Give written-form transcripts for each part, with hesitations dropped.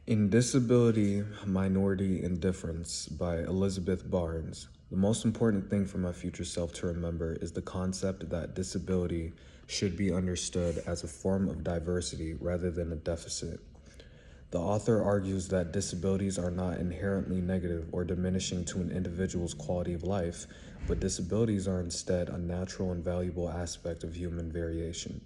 In Disability, Minority, and Difference by Elizabeth Barnes, the most important thing for my future self to remember is the concept that disability should be understood as a form of diversity rather than a deficit. The author argues that disabilities are not inherently negative or diminishing to an individual's quality of life, but disabilities are instead a natural and valuable aspect of human variation.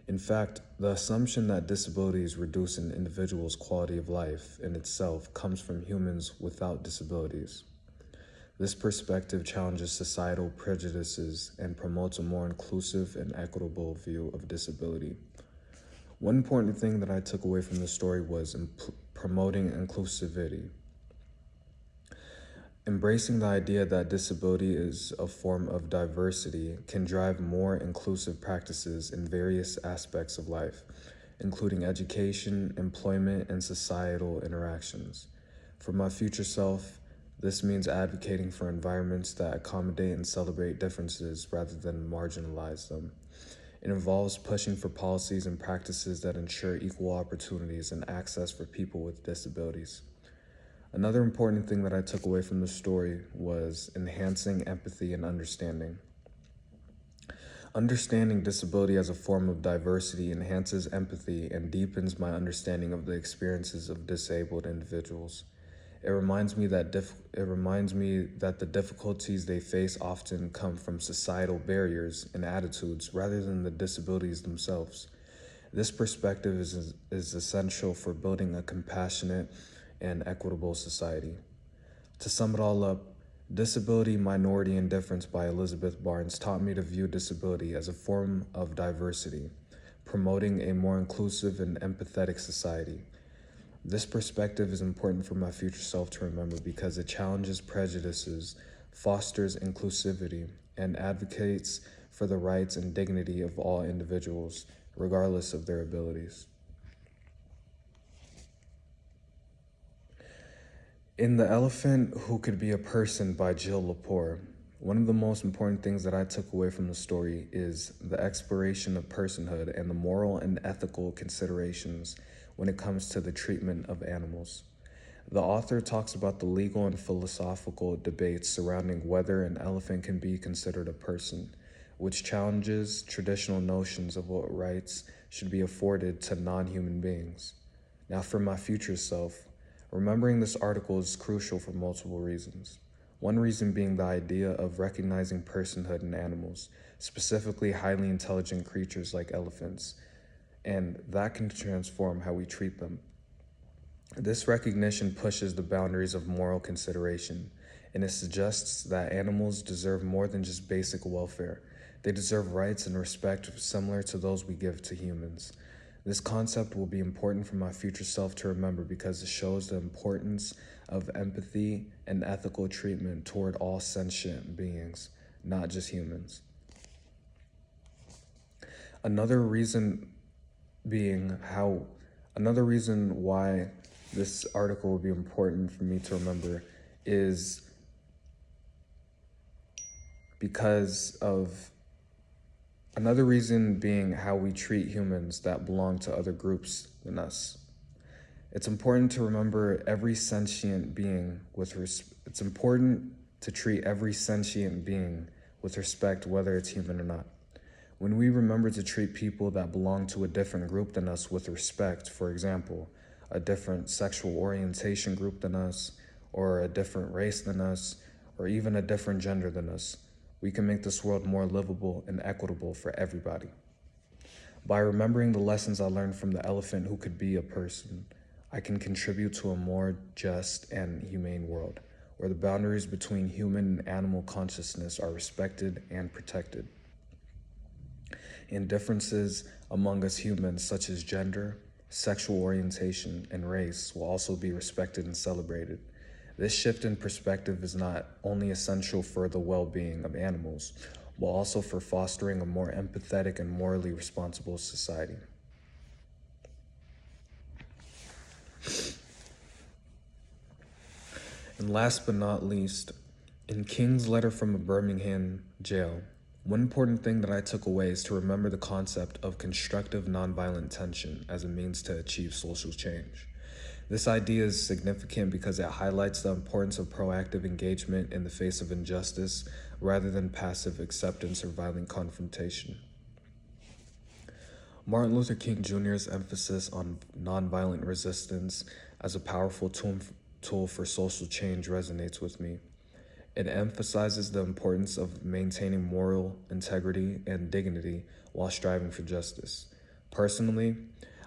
In fact, the assumption that disabilities reduce an individual's quality of life in itself comes from humans without disabilities. This perspective challenges societal prejudices and promotes a more inclusive and equitable view of disability. One important thing that I took away from the story was promoting inclusivity. Embracing the idea that disability is a form of diversity can drive more inclusive practices in various aspects of life, including education, employment, and societal interactions. For my future self, this means advocating for environments that accommodate and celebrate differences rather than marginalize them. It involves pushing for policies and practices that ensure equal opportunities and access for people with disabilities. Another important thing that I took away from the story was enhancing empathy and understanding. Understanding disability as a form of diversity enhances empathy and deepens my understanding of the experiences of disabled individuals. It reminds me that the difficulties they face often come from societal barriers and attitudes rather than the disabilities themselves. This perspective is essential for building a compassionate and equitable society. To sum it all up, Disability, Minority, and Difference by Elizabeth Barnes taught me to view disability as a form of diversity, promoting a more inclusive and empathetic society. This perspective is important for my future self to remember because it challenges prejudices, fosters inclusivity, and advocates for the rights and dignity of all individuals, regardless of their abilities. In The Elephant Who Could Be a Person by Jill Lepore, one of the most important things that I took away from the story is the exploration of personhood and the moral and ethical considerations when it comes to the treatment of animals. The author talks about the legal and philosophical debates surrounding whether an elephant can be considered a person, which challenges traditional notions of what rights should be afforded to non-human beings. Now, for my future self, remembering this article is crucial for multiple reasons. One reason being the idea of recognizing personhood in animals, specifically highly intelligent creatures like elephants, and that can transform how we treat them. This recognition pushes the boundaries of moral consideration, and it suggests that animals deserve more than just basic welfare. They deserve rights and respect similar to those we give to humans. This concept will be important for my future self to remember because it shows the importance of empathy and ethical treatment toward all sentient beings, not just humans. Another reason why this article will be important for me to remember is because of another reason being how we treat humans that belong to other groups than us. It's important to remember every sentient being it's important to treat every sentient being with respect, whether it's human or not. When we remember to treat people that belong to a different group than us with respect, for example, a different sexual orientation group than us, or a different race than us, or even a different gender than us, we can make this world more livable and equitable for everybody. By remembering the lessons I learned from the elephant who could be a person, I can contribute to a more just and humane world, where the boundaries between human and animal consciousness are respected and protected. And differences among us humans, such as gender, sexual orientation, and race, will also be respected and celebrated. This shift in perspective is not only essential for the well-being of animals, but also for fostering a more empathetic and morally responsible society. And last but not least, in King's Letter from a Birmingham Jail, one important thing that I took away is to remember the concept of constructive nonviolent tension as a means to achieve social change. This idea is significant because it highlights the importance of proactive engagement in the face of injustice rather than passive acceptance or violent confrontation. Martin Luther King Jr.'s emphasis on nonviolent resistance as a powerful tool for social change resonates with me. It emphasizes the importance of maintaining moral integrity and dignity while striving for justice. Personally,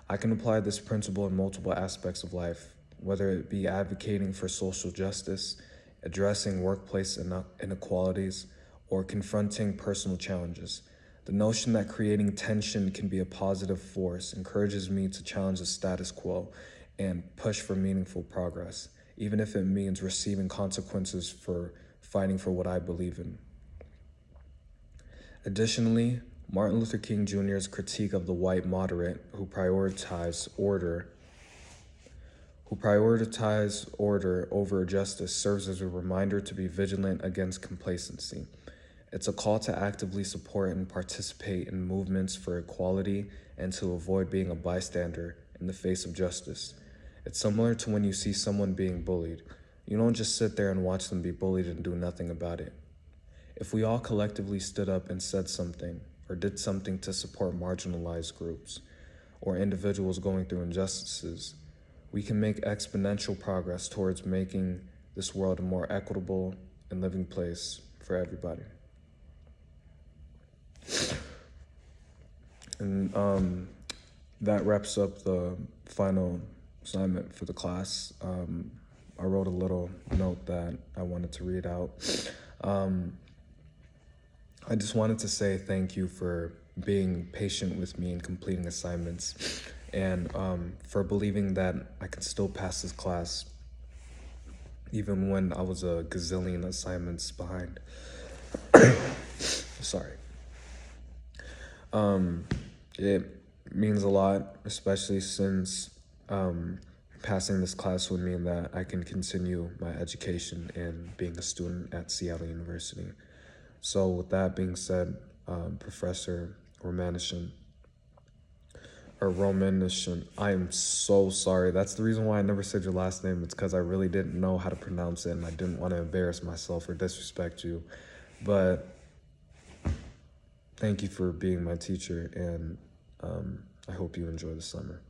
I can apply this principle in multiple aspects of life, whether it be advocating for social justice, addressing workplace inequalities, or confronting personal challenges. The notion that creating tension can be a positive force encourages me to challenge the status quo and push for meaningful progress, even if it means receiving consequences for fighting for what I believe in. Additionally, Martin Luther King Jr.'s critique of the white moderate who prioritize order over justice serves as a reminder to be vigilant against complacency. It's a call to actively support and participate in movements for equality and to avoid being a bystander in the face of justice. It's similar to when you see someone being bullied. You don't just sit there and watch them be bullied and do nothing about it. If we all collectively stood up and said something or did something to support marginalized groups or individuals going through injustices, we can make exponential progress towards making this world a more equitable and living place for everybody. And that wraps up the final assignment for the class. I wrote a little note that I wanted to read out. I just wanted to say thank you for being patient with me and completing assignments, and for believing that I can still pass this class even when I was a gazillion assignments behind. Sorry. It means a lot, especially since passing this class would mean that I can continue my education and being a student at Seattle University. So with that being said, Professor Romanishin, I am so sorry. That's the reason why I never said your last name. It's because I really didn't know how to pronounce it and I didn't want to embarrass myself or disrespect you. But thank you for being my teacher, and I hope you enjoy the summer.